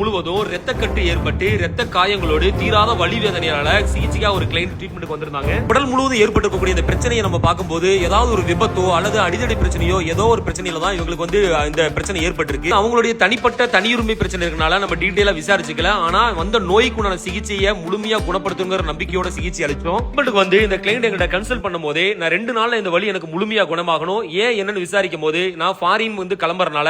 முழுவதும் ரத்தக்கட்டு ஏற்பட்டு ரத்த காயங்களோடு தீராத வலி வேதனையால சிகிச்சையா ஒரு கிளைண்ட் ட்ரீட்மெண்ட்டுக்கு வந்திருந்தாங்க. உடல் முழுவதும் ஏற்பட்டிருக்கக்கூடிய இந்த பிரச்சனையை நம்ம பார்க்கும்போது ஏதாவது ஒரு விபத்தோ அல்லது அடிதடி பிரச்சனையோ ஏதோ ஒரு பிரச்சனையில தான் இவங்களுக்கு வந்து இந்த பிரச்சனை ஏற்பட்டிருக்கு. அவங்களுடைய தனிப்பட்ட தனியுரிமை பிரச்சனை இருக்கனால நம்ம டீடைலா விசாரிச்சுக்கல. ஆனா வந்த நோய்க்குண்டான சிகிச்சையை முழுமையா குணப்படுத்துங்கிற நம்பிக்கையோட சிகிச்சை அளிச்சோம். வந்து இந்த கிளைண்ட் எங்கிட்ட கன்சல்ட் பண்ணும் போதே நான் 2 நாள்ல இந்த வலி எனக்கு முழுமையா குணமாகணும், ஏன் என்னன்னு விசாரிக்கும் போது நான் ஃபாரின் வந்து கிளம்புறனால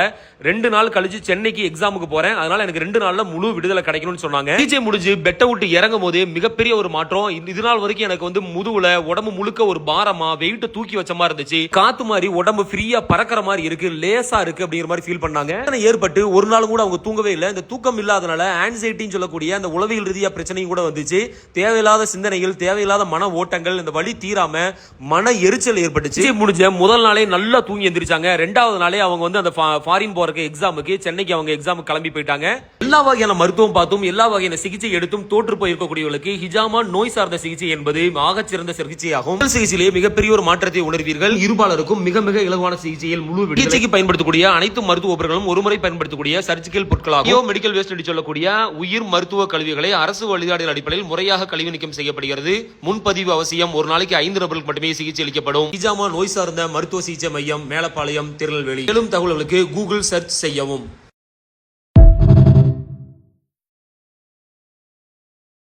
2 நாள் கழிச்சு சென்னைக்கு எக்ஸாமுக்கு போறேன், அதனால எனக்கு 2 நாள்ல முழு விடுதலை கிடைக்கணும்னு சொன்னாங்க. சிகிச்சை முடிஞ்சு பெட்டை விட்டு இறங்கும் போது மிகப்பெரிய ஒரு மாற்றம். இது நாள் வரைக்கும் எனக்கு வந்து முதுகுல உடம்பு முழுக்க ஒரு பாரமா வெயிட்ட தூக்கி வச்ச மாதிரி இருந்துச்சு. காத்து மாதிரி உடம்பு ஃப்ரீயா பறக்கிற மாதிரி இருக்கு, லேசா இருக்கு அப்படிங்கிற மாதிரி ஃபீல் பண்ணாங்க. ஏற்பட்டு ஒரு நாள் கூட அவங்க தூங்கவே இல்லை. இந்த தூக்கம் இல்லாதனால ஆன்சைட்டின்னு சொல்லக்கூடிய அந்த உளவியல் ரீதியா பிரச்சனையும் கூட வந்துச்சு. தேவையில்லாத சிந்தனைகள், தேவையில்லாத மன ஓட்டங்கள், இந்த வலி தீராம மன எரிச்சல் ஏற்பட்டுச்சு. முடிஞ்ச முதல் நாளே நல்லா தூங்கி எந்திரிச்சாங்க. 2வது நாளே அவங்க வந்து அந்த ஃபாரின் போறதுக்கு எக்ஸாமுக்கு சென்னைக்கு அவங்க எக்ஸாம் கிளம்பி போயிட்டாங்க. எல்லா வகையான மருத்துவம் பார்த்தும் எல்லா வகையான சிகிச்சை எடுத்தும் தோற்று போயிருக்கக்கூடியவர்களுக்கு ஹிஜாமா நோய் சார்ந்த சிகிச்சை என்பது ஆகச்சிறந்த சிகிச்சையாகும். சிகிச்சையிலேயே மிகப்பெரிய ஒரு மாற்றத்தை உணர்வீர்கள். இருபாலருக்கும் மிக மிக இலகுவான சிகிச்சையில் முழு சிகிச்சைக்கு பயன்படுத்தக்கூடிய அனைத்து மருத்துவ உபகரணங்களும் ஒருமுறை பயன்படுத்தக்கூடிய சர்ஜிக்கல் பொருட்களாகும். மெடிக்கல் வேஸ்ட் என்று சொல்லக்கூடிய உயிர் மருத்துவ கழிவுகளை அரசு வழிகாட்டுதல் அடிப்படையில் முறையாக கழிவு நீக்கம் செய்யப்படுகிறது. முன்பதிவு அவசியம். ஒரு நாளைக்கு 5 நபர்களுக்கு மட்டுமே சிகிச்சை அளிக்கப்படும். ஹிஜாமா நோய் சார்ந்த மருத்துவ சிகிச்சை மையம், மேலப்பாளையம், திருநெல்வேலி. மேலும் தகவல்களுக்கு கூகுள் சர்ச் செய்யவும்.